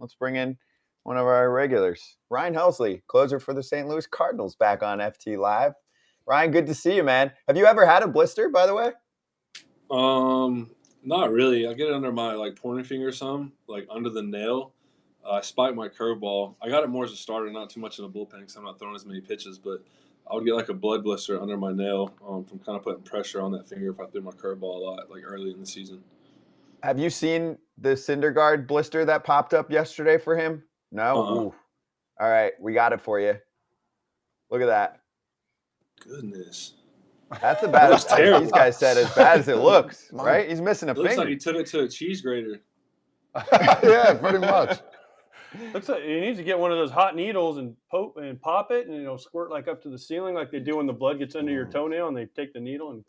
let's bring in one of our regulars. Ryan Helsley, closer for the St. Louis Cardinals, back on FT Live. Ryan, good to see you, man. Have you ever had a blister, by the way? Not really. I get it under my pointer finger some, under the nail. I spiked my curveball. I got it more as a starter, not too much in a bullpen because I'm not throwing as many pitches, but I would get a blood blister under my nail from kind of putting pressure on that finger if I threw my curveball a lot, early in the season. Have you seen the Syndergaard blister that popped up yesterday for him? No? All right, we got it for you. Look at that. Goodness. That's about as these guys said, as bad as it looks, right? He's missing a finger. Looks like he took it to a cheese grater. Yeah, pretty much. Looks like he needs to get one of those hot needles and pop it and squirt up to the ceiling like they do when the blood gets under your toenail and they take the needle and.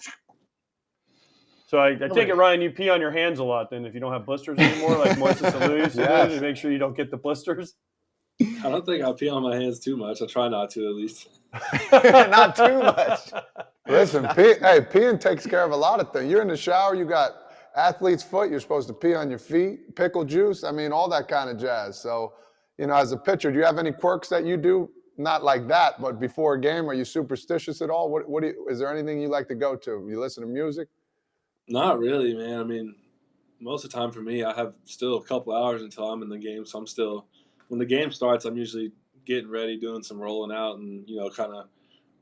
So I take it, Ryan, you pee on your hands a lot then if you don't have blisters anymore, like Moises Alou to make sure you don't get the blisters. I don't think I pee on my hands too much. I try not to, at least. Not too much. Listen, peeing takes care of a lot of things. You're in the shower, you got athlete's foot, you're supposed to pee on your feet, pickle juice, all that kind of jazz. So, as a pitcher, do you have any quirks that you do? Not like that, but before a game, are you superstitious at all? Is there anything you like to go to? You listen to music? Not really, man. Most of the time for me, I have still a couple hours until I'm in the game. So I'm still, when the game starts, I'm usually getting ready, doing some rolling out and, kind of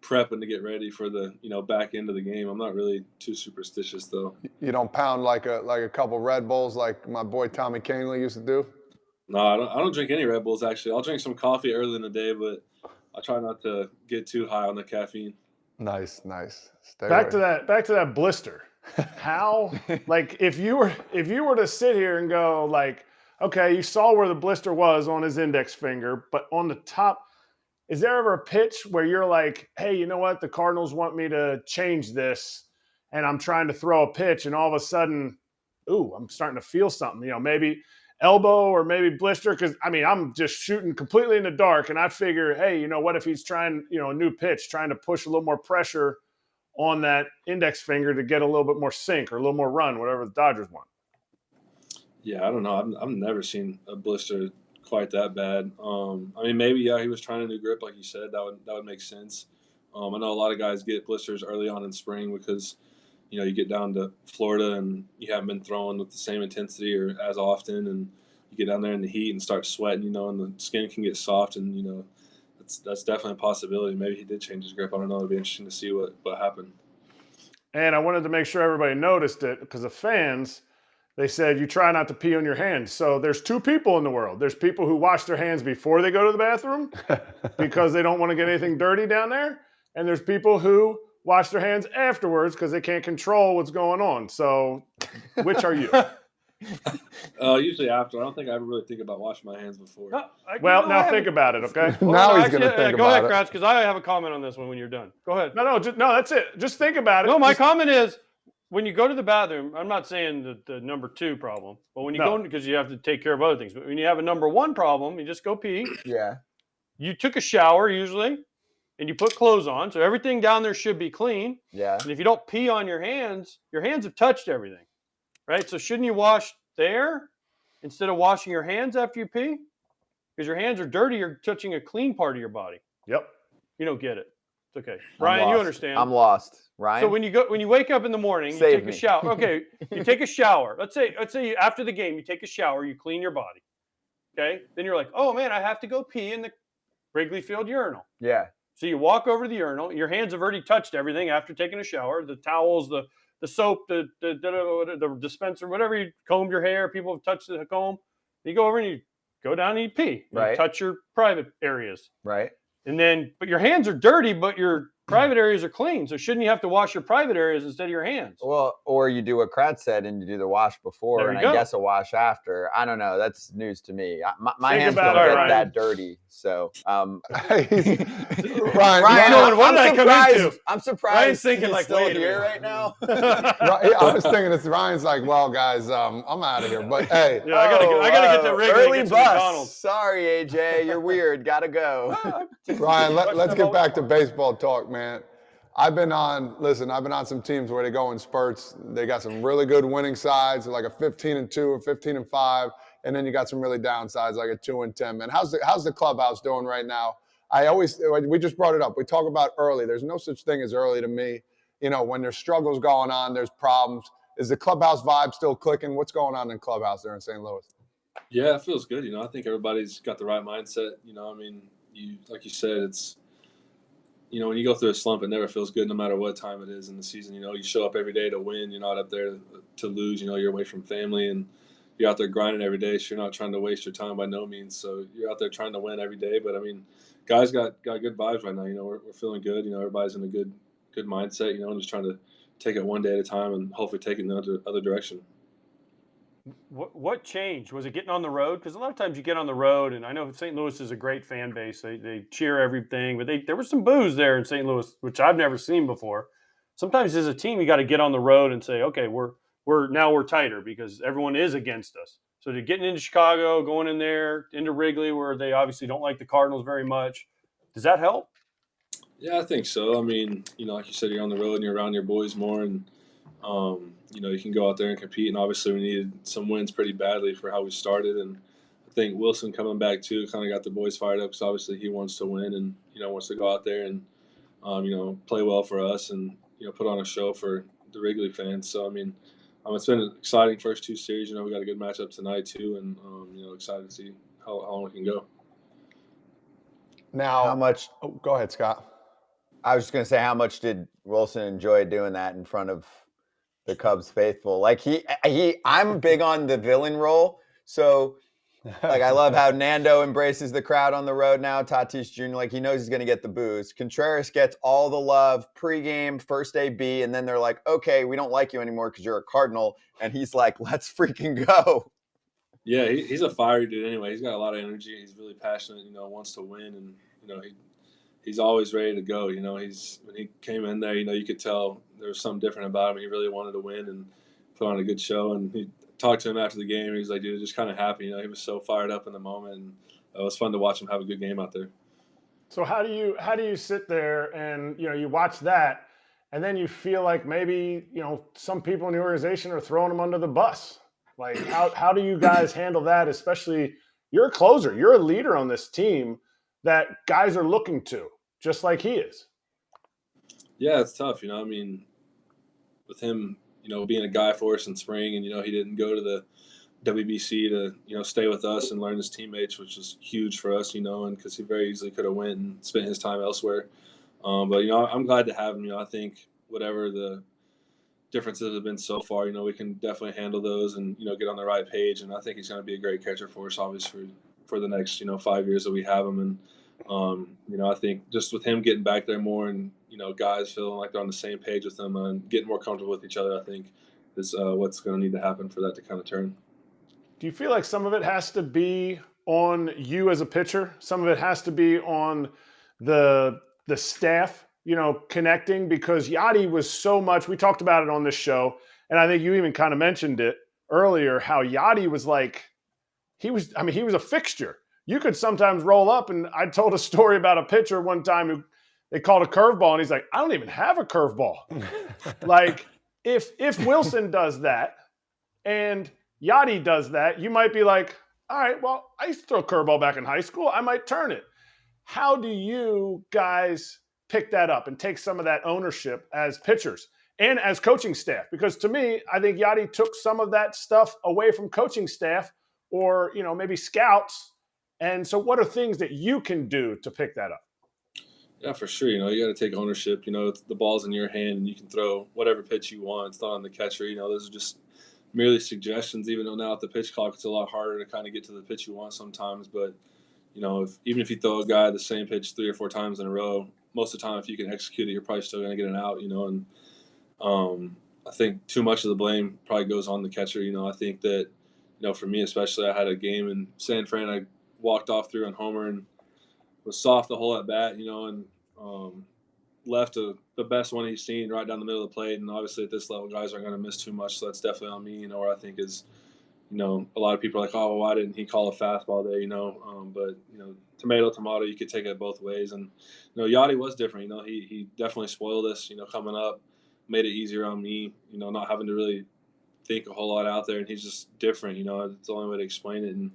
prepping to get ready for the, back end of the game. I'm not really too superstitious, though. You don't pound like a couple Red Bulls like my boy Tommy Canely used to do? No, I don't drink any Red Bulls, actually. I'll drink some coffee early in the day, but I try not to get too high on the caffeine. Nice. Back to that blister. How, if you were to sit here and go okay, you saw where the blister was on his index finger, but on the top, is there ever a pitch where you're like, hey, you know what? The Cardinals want me to change this and I'm trying to throw a pitch and all of a sudden, I'm starting to feel something, maybe elbow or maybe blister. Cause I'm just shooting completely in the dark and I figure, hey, what if he's trying, a new pitch, trying to push a little more pressure on that index finger to get a little bit more sink or a little more run, whatever the Dodgers want. Yeah, I don't know. I've never seen a blister quite that bad. Maybe he was trying a new grip, like you said. That would make sense. I know a lot of guys get blisters early on in spring because, you get down to Florida and you haven't been throwing with the same intensity or as often, and you get down there in the heat and start sweating, and the skin can get soft, and that's definitely a possibility. Maybe he did change his grip. I don't know. It'd be interesting to see what happened. And I wanted to make sure everybody noticed it because the fans, they said you try not to pee on your hands. So there's two people in the world. There's people who wash their hands before they go to the bathroom because they don't want to get anything dirty down there. And there's people who wash their hands afterwards because they can't control what's going on. So which are you? Usually after. I don't think I ever really think about washing my hands before. Now think about it, okay? Now he's going to think about it. Go ahead, Kratz, because I have a comment on this one when you're done. Go ahead. No, that's it. Just think about it. No, my comment is when you go to the bathroom, I'm not saying the number 2 problem, but when you go, because you have to take care of other things. But when you have a number 1 problem, you just go pee. Yeah. You took a shower usually, and you put clothes on, so everything down there should be clean. Yeah. And if you don't pee on your hands have touched everything, right? So shouldn't you wash there instead of washing your hands after you pee? Because your hands are dirty, you're touching a clean part of your body. Yep. You don't get it. It's okay. Ryan, you understand. I'm lost. Ryan? So when you wake up in the morning, you take a shower. Okay, you take a shower. Let's say you, after the game, you take a shower, you clean your body. Okay? Then you're like, oh man, I have to go pee in the Wrigley Field urinal. Yeah. So you walk over to the urinal. Your hands have already touched everything after taking a shower. The towels, the soap, the dispenser, whatever. You combed your hair. People have touched the comb. You go over and you go down and you pee. Right. You touch your private areas. Right. And then, but your hands are dirty, but your private areas are clean. So shouldn't you have to wash your private areas instead of your hands? Well, or you do what Kratz said and you do the wash before and I guess a wash after. I don't know. That's news to me. My hands don't get that dirty. So, Ryan, what did I come into? I'm surprised Ryan's thinking he's like, still wait here right now. I was thinking this. Ryan's like, well, guys, I'm out of here. But hey, yeah, I gotta get to Wrigley. Early bus. Sorry, AJ, you're weird. Gotta go. Ryan, let's get back to baseball talk, man. I've been on some teams where they go in spurts. They got some really good winning sides, like a 15-2 or 15-5. and then you got some really downsides like a 2-10. Man, how's the clubhouse doing right now? We just brought it up. We talk about early. There's no such thing as early to me. You know, when there's struggles going on, there's problems. Is the clubhouse vibe still clicking? What's going on in clubhouse there in St. Louis? Yeah, it feels good. You know, I think everybody's got the right mindset. You know, I mean, like you said, it's, you know, when you go through a slump, it never feels good no matter what time it is in the season. You know, you show up every day to win. You're not up there to lose. You know, you're away from family and you're out there grinding every day. So you're not trying to waste your time by no means. So you're out there trying to win every day. But, I mean, guys got good vibes right now. You know, we're feeling good. You know, everybody's in a good mindset, you know, and just trying to take it one day at a time and hopefully take it in the other direction. What changed? Was it getting on the road? Because a lot of times you get on the road, and I know St. Louis is a great fan base. They cheer everything, but there was some boos there in St. Louis, which I've never seen before. Sometimes as a team, you got to get on the road and say, okay, we're tighter because everyone is against us. So to getting into Chicago, going in there, into Wrigley, where they obviously don't like the Cardinals very much, does that help? Yeah, I think so. I mean, you know, like you said, you're on the road and you're around your boys more, and you know, you can go out there and compete. And obviously, we needed some wins pretty badly for how we started. And I think Willson coming back too kind of got the boys fired up because obviously he wants to win and, you know, wants to go out there and you know, play well for us and, you know, put on a show for the Wrigley fans. So I mean, it's been an exciting first two series. You know, we got a good matchup tonight too, and you know, excited to see how long we can go. Now, How much? Oh, go ahead, Scott. I was just gonna say, how much did Willson enjoy doing that in front of the Cubs faithful? Like I'm big on the villain role, so like I love how Nando embraces the crowd on the road now. Tatis Jr. like he knows he's gonna get the booze. Contreras gets all the love pregame, first AB, and then they're like, okay, we don't like you anymore because you're a Cardinal, and he's like, let's freaking go. Yeah, he's a fiery dude anyway. He's got a lot of energy. He's really passionate, you know, wants to win, and, you know, he's always ready to go. You know, when he came in there, you know, you could tell there was something different about him. He really wanted to win and put on a good show. And he talked to him after the game. And he was like, dude, just kind of happy. You know, he was so fired up in the moment, and it was fun to watch him have a good game out there. So how do you sit there and, you know, you watch that and then you feel like maybe, you know, some people in the organization are throwing him under the bus? Like how do you guys handle that? Especially you're a closer, you're a leader on this team that guys are looking to, just like he is. Yeah, it's tough. You know, I mean, with him, you know, being a guy for us in spring, and, you know, he didn't go to the WBC to, you know, stay with us and learn his teammates, which was huge for us, you know, and because he very easily could have went and spent his time elsewhere. But, you know, I'm glad to have him. You know, I think whatever the differences have been so far, you know, we can definitely handle those and, you know, get on the right page. And I think he's going to be a great catcher for us, obviously, for the next, you know, 5 years that we have him. And, you know, I think just with him getting back there more and, you know, guys feeling like they're on the same page with him and getting more comfortable with each other, I think is what's going to need to happen for that to kind of turn. Do you feel like some of it has to be on you as a pitcher? Some of it has to be on the staff, you know, connecting, because Yadi was so much, we talked about it on this show, and I think you even kind of mentioned it earlier, how Yadi was like, he was a fixture. You could sometimes roll up, and I told a story about a pitcher one time who they called a curveball, and he's like, I don't even have a curveball. Like, if Willson does that and Yadi does that, you might be like, all right, well, I used to throw a curveball back in high school. I might turn it. How do you guys pick that up and take some of that ownership as pitchers and as coaching staff? Because to me, I think Yadi took some of that stuff away from coaching staff or, you know, maybe scouts. And so what are things that you can do to pick that up? Yeah, for sure. You know, you got to take ownership. You know, the ball's in your hand and you can throw whatever pitch you want. It's not on the catcher. You know, those are just merely suggestions, even though now at the pitch clock, it's a lot harder to kind of get to the pitch you want sometimes. But, you know, even if you throw a guy the same pitch 3 or 4 times in a row, most of the time, if you can execute it, you're probably still going to get an out, you know. And I think too much of the blame probably goes on the catcher. You know, I think that, you know, for me especially, I had a game in San Fran. I walked off through on homer and was soft the whole at bat, you know, and left the best one he's seen right down the middle of the plate. And obviously at this level, guys aren't going to miss too much, so that's definitely on me. You know, where I think is, you know, a lot of people are like, oh, well, why didn't he call a fastball there? You know, but you know, tomato, you could take it both ways. And you know, Yadi was different. You know, he definitely spoiled us. You know, coming up, made it easier on me. You know, not having to really think a whole lot out there, and he's just different. It's the only way to explain it. And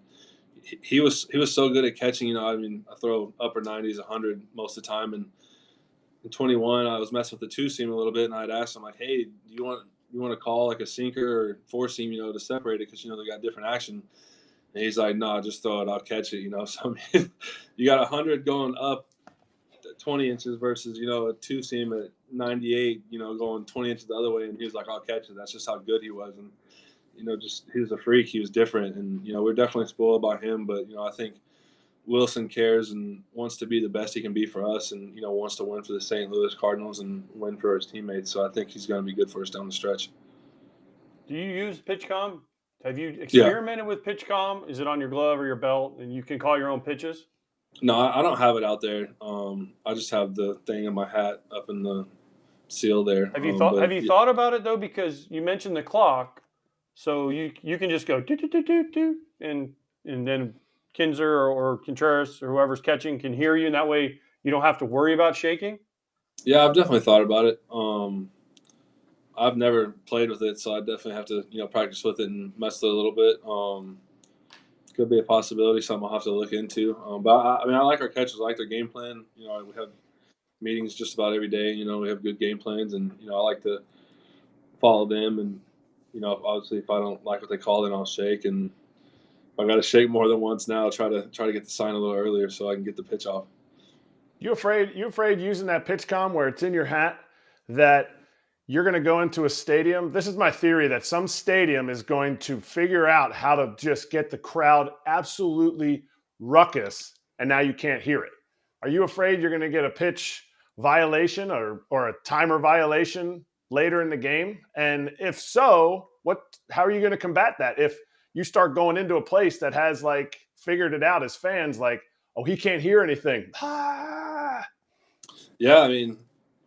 he was so good at catching. I throw upper 90s, 100 most of the time. And in 21, I was messing with the two seam a little bit, and I'd ask him like, "Hey, do you want to call like a sinker or four seam, to separate it because they got different action?" And he's like, "No, just throw it. I'll catch it." So I mean, you got 100 going up 20 inches versus a two seam at 98, going 20 inches the other way, and he was like, "I'll catch it." That's just how good he was, and just he was a freak. He was different, and we're definitely spoiled by him. But I think Willson cares and wants to be the best he can be for us, and wants to win for the St. Louis Cardinals and win for his teammates. So I think he's going to be good for us down the stretch. Do you use PitchCom? Have you experimented with PitchCom? Is it on your glove or your belt, and you can call your own pitches? No, I don't have it out there. I just have the thing in my hat up in the seal there. Have you thought about it though? Because you mentioned the clock, so you can just go do do do do do, and then Kinzer or Contreras or whoever's catching can hear you, and that way you don't have to worry about shaking. Yeah, I've definitely thought about it. I've never played with it, so I definitely have to practice with it and mess with it a little bit. Could be a possibility, something I'll have to look into. But I like our catchers. I like their game plan. We have meetings just about every day. We have good game plans, and I like to follow them. And obviously, if I don't like what they call, then I'll shake. And if I got to shake more than once now, I'll try to get the sign a little earlier so I can get the pitch off. You afraid using that PitchCom where it's in your hat that you're going to go into a stadium? This is my theory, that some stadium is going to figure out how to just get the crowd absolutely ruckus, and now you can't hear it. Are you afraid you're going to get a pitch violation or a timer violation later in the game? And if so, how are you going to combat that if you start going into a place that has like figured it out as fans, like, oh, he can't hear anything? Yeah, I mean,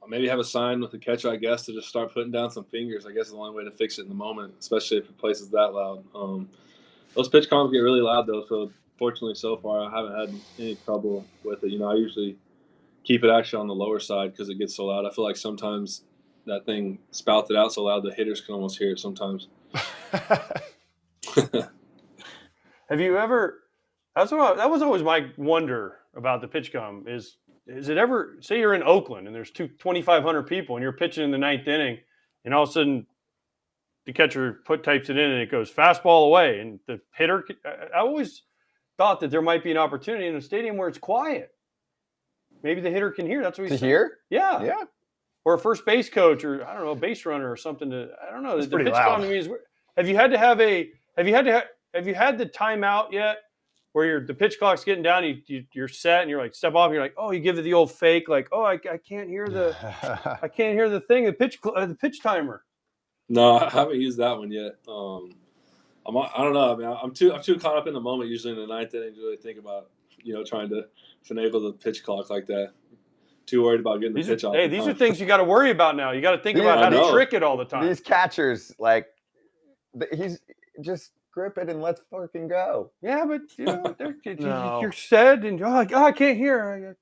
maybe have a sign with the catcher, I guess, to just start putting down some fingers. I guess is the only way to fix it in the moment, especially if the place is that loud. Those pitch comms get really loud, though, so fortunately so far I haven't had any trouble with it. I usually keep it actually on the lower side because it gets so loud. I feel like sometimes that thing spouts it out so loud the hitters can almost hear it sometimes. Have you ever – that was always my wonder about the PitchCom is it ever – say you're in Oakland and there's 2,500 people and you're pitching in the ninth inning and all of a sudden the catcher types it in and it goes fastball away and the hitter – I always thought that there might be an opportunity in a stadium where it's quiet. Maybe the hitter can hear. That's what he's saying. Hear? Yeah. Yeah. Or a first base coach or, I don't know, a base runner or something. I don't know. It's the pretty PitchCom loud. means have you had the timeout yet where the pitch clock's getting down, you're set and you're like step off and you're like, oh, you give it the old fake, like, oh, I can't hear the thing, the pitch timer. No, I haven't used that one yet. I don't know. I mean, I'm too caught up in the moment usually in the ninth inning to really think about trying to finagle the pitch clock like that. Too worried about getting the pitch off. Hey, these are things you got to worry about now. You got to think about how to trick it all the time. These catchers, like, he's just grip it and let's fucking go. Yeah, but you're sad and I can't hear.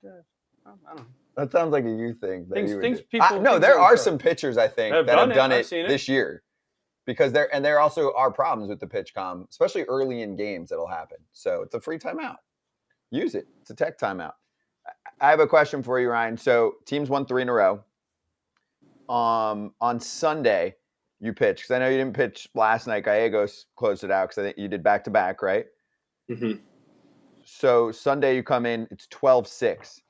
I don't know. That sounds like a you thing. There are some pitchers I think that have done it this year, because there also are problems with the PitchCom, especially early in games. That'll happen. So it's a free timeout. Use it. It's a tech timeout. I have a question for you, Ryan. So teams won 3 in a row. On Sunday, you pitched, because I know you didn't pitch last night. Gallegos closed it out because I think you did back-to-back, right? Mm-hmm. So Sunday you come in, it's 12-6.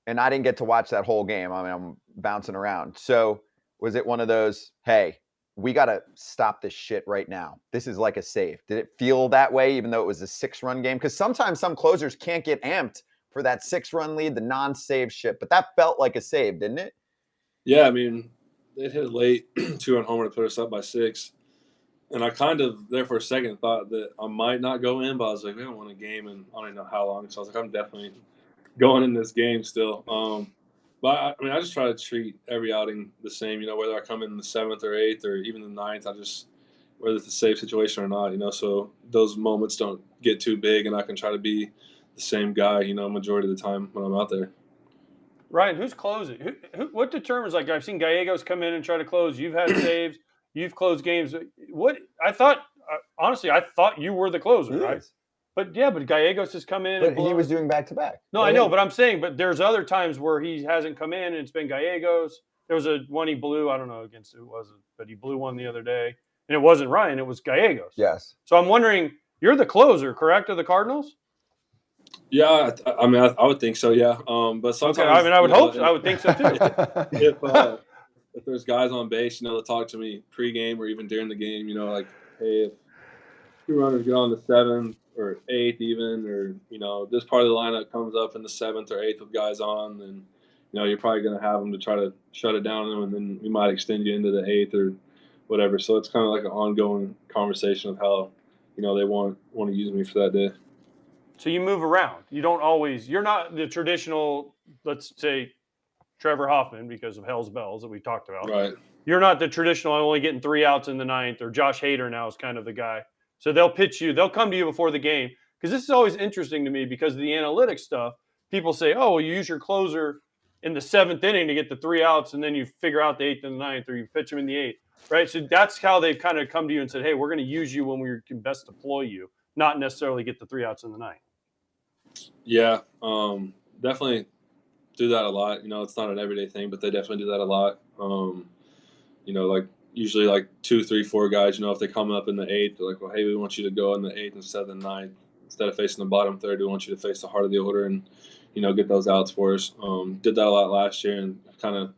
And I didn't get to watch that whole game. I mean, I'm bouncing around. So was it one of those, hey, we got to stop this shit right now? This is like a save. Did it feel that way, even though it was a 6-run game? Because sometimes some closers can't get amped for that 6-run lead, the non-save shit. But that felt like a save, didn't it? Yeah, I mean, they hit it late, 2-run homer to put us up by 6. And I kind of, there for a second, thought that I might not go in, but I was like, we haven't won a game in I don't even know how long. So I was like, I'm definitely going in this game still. But I just try to treat every outing the same, whether I come in the 7th or 8th or even the 9th, whether it's a safe situation or not, so those moments don't get too big and I can try to be the same guy, majority of the time when I'm out there. Ryan, who's closing? What determines, like, I've seen Gallegos come in and try to close. You've had saves. You've closed games. What I thought, honestly, I thought you were the closer, He right? is. But Gallegos has come in. But he was doing back to back. No, I know, but I'm saying, but there's other times where he hasn't come in, and it's been Gallegos. There was one he blew. I don't know against who it was, but he blew one the other day, and it wasn't Ryan. It was Gallegos. Yes. So I'm wondering, you're the closer, correct, of the Cardinals? Yeah, I mean, I would think so. Yeah, but sometimes Okay, I mean, I would hope so. I would think so too. If there's guys on base, they'll talk to me pregame or even during the game. Like, hey, if two runners get on the 7th or 8th even, or this part of the lineup comes up in the 7th or 8th with guys on, then you're probably going to have them to try to shut it down, and then we might extend you into the 8th or whatever. So it's kind of like an ongoing conversation of how they want to use me for that day. So you move around. You don't always. You're not the traditional. Let's say Trevor Hoffman, because of Hell's Bells that we talked about. Right. You're not the traditional. Only getting 3 outs in the 9th, or Josh Hader now is kind of the guy. So they'll pitch you. They'll come to you before the game, because this is always interesting to me because of the analytics stuff. People say, "Oh, well, you use your closer in the 7th inning to get the 3 outs, and then you figure out the 8th and the 9th, or you pitch them in the 8th." Right. So that's how they've kind of come to you and said, "Hey, we're going to use you when we can best deploy you, not necessarily get the 3 outs in the 9th." Yeah, definitely do that a lot. It's not an everyday thing, but they definitely do that a lot. Like usually like 2, 3, 4 guys, if they come up in the 8th, they're like, well, hey, we want you to go in the 8th instead of the 9th. Instead of facing the bottom third, we want you to face the heart of the order and, get those outs for us. Did that a lot last year and kind of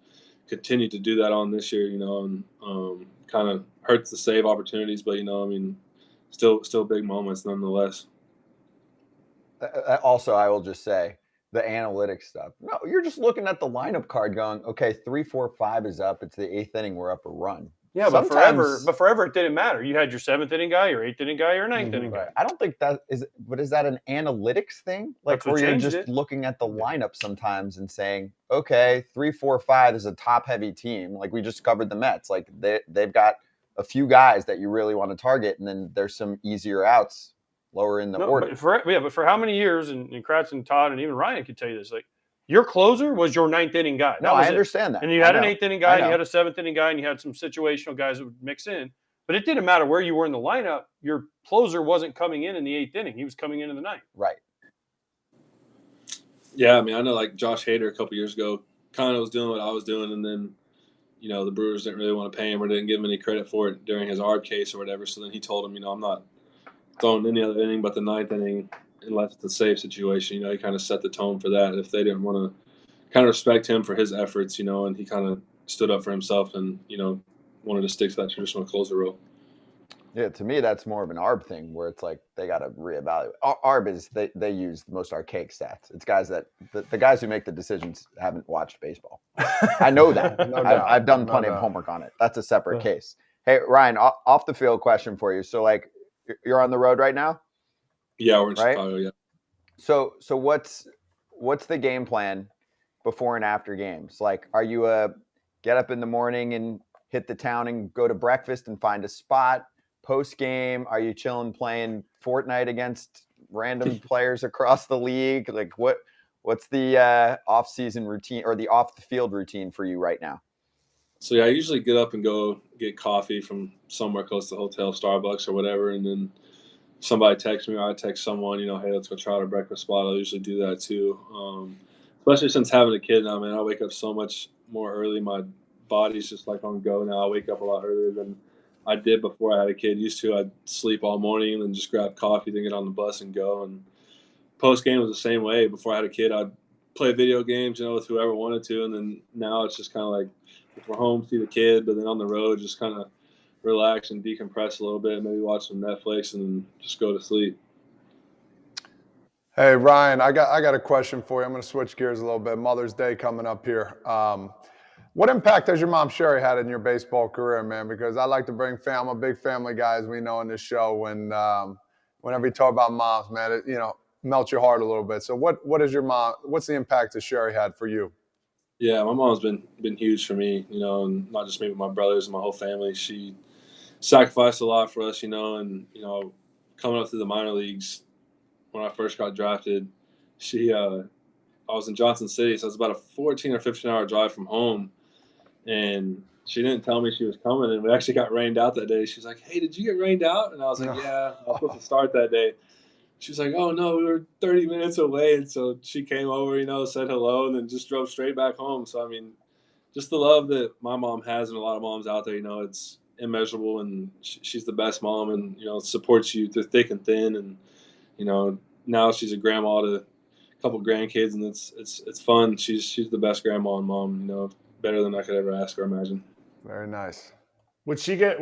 continued to do that on this year, and kind of hurts the save opportunities, but, still big moments nonetheless. Also, I will just say the analytics stuff. No, you're just looking at the lineup card going, okay, 3, 4, 5 is up. It's the 8th inning. We're up a run. Yeah, but forever it didn't matter. You had your 7th inning guy, your 8th inning guy, your 9th inning guy. Right. I don't think that is. But is that an analytics thing? Like, where you're just looking at the lineup sometimes and saying, okay, 3, 4, 5 is a top-heavy team. Like we just covered the Mets. Like they've got a few guys that you really want to target, and then there's some easier outs lower in the order. But for how many years, and Kratz and Todd and even Ryan could tell you this, like your closer was your 9th inning guy. No, I understand that. And you had an 8th inning guy, and you had a 7th inning guy, and you had some situational guys that would mix in. But it didn't matter where you were in the lineup. Your closer wasn't coming in the 8th inning. He was coming in the 9th. Right. Yeah, I mean, I know like Josh Hader a couple years ago kind of was doing what I was doing, and then, the Brewers didn't really want to pay him or didn't give him any credit for it during his ARB case or whatever. So then he told him, I'm not throwing any other inning but the 9th inning unless it's a save situation. He kind of set the tone for that. If they didn't want to kind of respect him for his efforts, and he kind of stood up for himself and, wanted to stick to that traditional closer role. Yeah, to me, that's more of an ARB thing where it's like they got to reevaluate. ARB is they use the most archaic stats. It's guys that the guys who make the decisions haven't watched baseball. I know that. I've done plenty of homework on it. That's a separate case. Hey, Ryan, off the field question for you. So, like, you're on the road right now? Yeah, we're in Chicago, yeah. So what's the game plan before and after games? Like, are you get up in the morning and hit the town and go to breakfast and find a spot? Post game, are you chilling playing Fortnite against random players across the league? Like, what's the off season routine or the off the field routine for you right now? So yeah, I usually get up and go get coffee from somewhere close to the hotel, Starbucks or whatever, and then somebody texts me or I text someone, hey, let's go try out a breakfast spot. I'll usually do that too. Especially since having a kid now, man, I wake up so much more early. My body's just like on go now. I wake up a lot earlier than I did before I had a kid. Used to, I'd sleep all morning and then just grab coffee, then get on the bus and go. And post game was the same way. Before I had a kid, I'd play video games, with whoever wanted to. And then now it's just kind of like, if we're home, see the kid, but then on the road, just kind of relax and decompress a little bit, maybe watch some Netflix and then just go to sleep. Hey, Ryan, I got a question for you. I'm going to switch gears a little bit. Mother's Day coming up here. What impact has your mom, Sherry, had in your baseball career, man? Because I like to bring I'm a big family guy, as we know in this show. Whenever you talk about moms, man, it, melts your heart a little bit. So what's the impact that Sherry had for you? Yeah, my mom's been huge for me, and not just me, but my brothers and my whole family. She sacrificed a lot for us, and, coming up through the minor leagues when I first got drafted, I was in Johnson City, so it's about a 14 or 15 hour drive from home. And she didn't tell me she was coming, and we actually got rained out that day. She was like, "Hey, did you get rained out?" And I was like, "Yeah, I was supposed to start that day." She was like, "Oh no, we were 30 minutes away," and so she came over, said hello, and then just drove straight back home. So I mean, just the love that my mom has and a lot of moms out there, it's immeasurable, and she's the best mom, and supports you through thick and thin, and now she's a grandma to a couple grandkids, and it's fun. She's the best grandma and mom, better than I could ever ask or imagine. Very nice. Would she get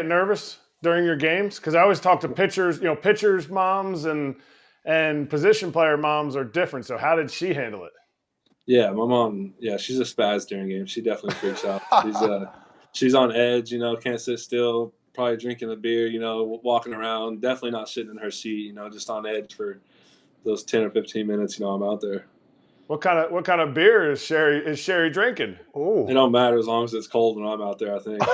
nervous during your games? Because I always talk to pitchers, pitchers' moms and position player moms are different. So how did she handle it? Yeah, my mom, she's a spaz during games. She definitely freaks out. She's on edge, can't sit still, probably drinking a beer, walking around, definitely not sitting in her seat, just on edge for those 10 or 15 minutes, I'm out there. What kind of beer is Sherry drinking? Oh, it don't matter as long as it's cold when I'm out there, I think. So,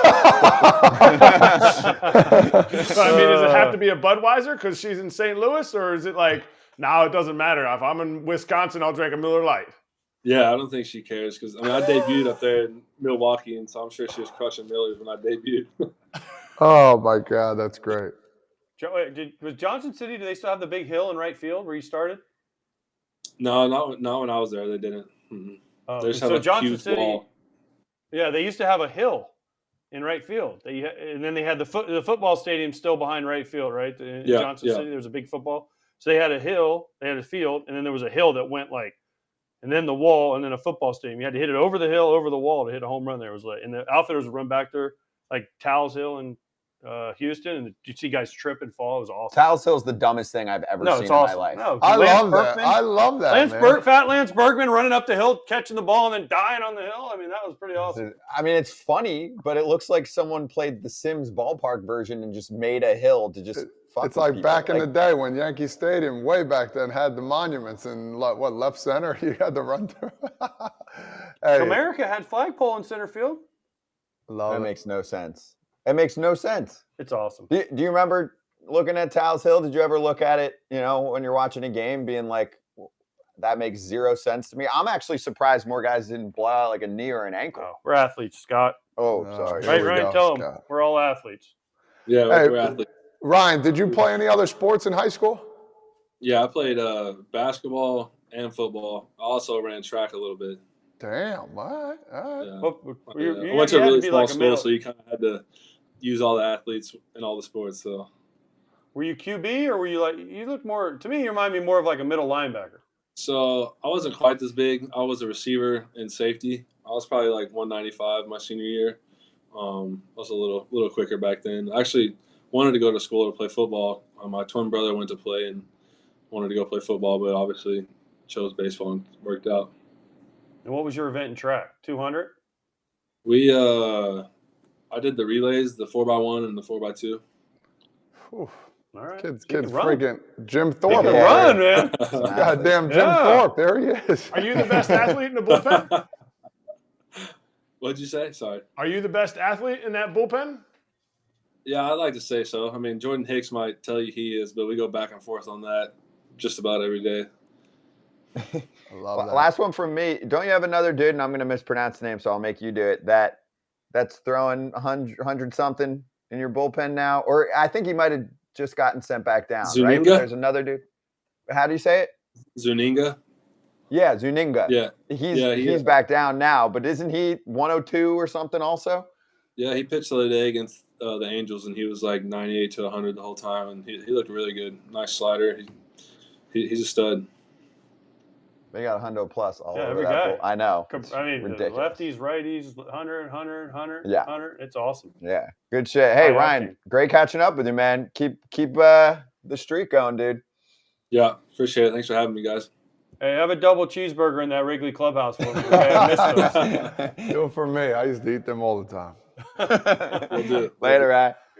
I mean, does it have to be a Budweiser because she's in St. Louis, or is it like, no, it doesn't matter. If I'm in Wisconsin, I'll drink a Miller Lite. Yeah, I don't think she cares because I debuted up there in Milwaukee, and so I'm sure she was crushing Millers when I debuted. Oh my God, that's great. Was Johnson City? Do they still have the big hill in right field where you started? No, not when I was there. They didn't. Mm-hmm. They just have a Johnson huge City, wall. Yeah, they used to have a hill in right field. And then they had the football stadium still behind right field, right? In Johnson City, there was a big football. So they had a hill, they had a field, and then there was a hill that went and then the wall, and then a football stadium. You had to hit it over the hill, over the wall to hit a home run. There was and the outfitters would run back there, like Towles Hill in Houston, and you see guys trip and fall. It was awesome. Towles Hill's the dumbest thing I've ever seen in my life. No, I love that. Fat Lance Bergman running up the hill, catching the ball, and then dying on the hill. I mean, that was pretty awesome. I mean, it's funny, but it looks like someone played the Sims ballpark version and just made a hill to just fuck It's with like people. back in the day when Yankee Stadium, way back then, had the monuments and left center? You had to run through. Hey, America had flagpole in center field. That makes no sense. It makes no sense. It's awesome. Do you remember looking at Towles Hill? Did you ever look at it, when you're watching a game being like, that makes zero sense to me? I'm actually surprised more guys didn't blow out like a knee or an ankle. Oh, we're athletes, Scott. Oh, sorry. Right, Ryan, tell them. We're all athletes. Yeah, we're athletes. Ryan, did you play any other sports in high school? Yeah, I played basketball and football. I also ran track a little bit. Damn, all right. Yeah. Well, I went to a really small school, so you kind of had to use all the athletes in all the sports. So, were you QB or were you you look more, to me, you remind me more of like a middle linebacker. So I wasn't quite this big. I was a receiver and safety. I was probably like 195 my senior year. I was a little quicker back then. I actually wanted to go to school to play football. My twin brother went to play and wanted to go play football, but obviously chose baseball and worked out. And what was your event in track? 200? I did the relays, the 4x1 and the 4x2. All right. Kids freaking Jim Thorpe. Run, man. Goddamn Jim Thorpe. There he is. Are you the best athlete in the bullpen? What'd you say? Sorry. Are you the best athlete in that bullpen? Yeah, I'd like to say so. I mean, Jordan Hicks might tell you he is, but we go back and forth on that just about every day. I love that. Last one from me. Don't you have another dude, and I'm going to mispronounce the name, so I'll make you do it, that's throwing 100 something in your bullpen now? Or I think he might have just gotten sent back down, Zuninga? Right? There's another dude. How do you say it? Zuninga? Yeah, Zuninga. Yeah. He's back down now, but isn't he 102 or something also? Yeah, he pitched the other day against the Angels, and he was like 98 to 100 the whole time, and he looked really good. Nice slider. He's a stud. They got a hundo plus all over every that guy. bull. I know. I mean, ridiculous. the lefties, righties, 100. Yeah. 100. It's awesome. Yeah, good shit. Hey, Ryan, great catching up with you, man. Keep the streak going, dude. Yeah, appreciate it. Thanks for having me, guys. Hey, have a double cheeseburger in that Wrigley Clubhouse for me. Okay, I missed those. Do it for me. I used to eat them all the time. We'll do it. Later, Ryan.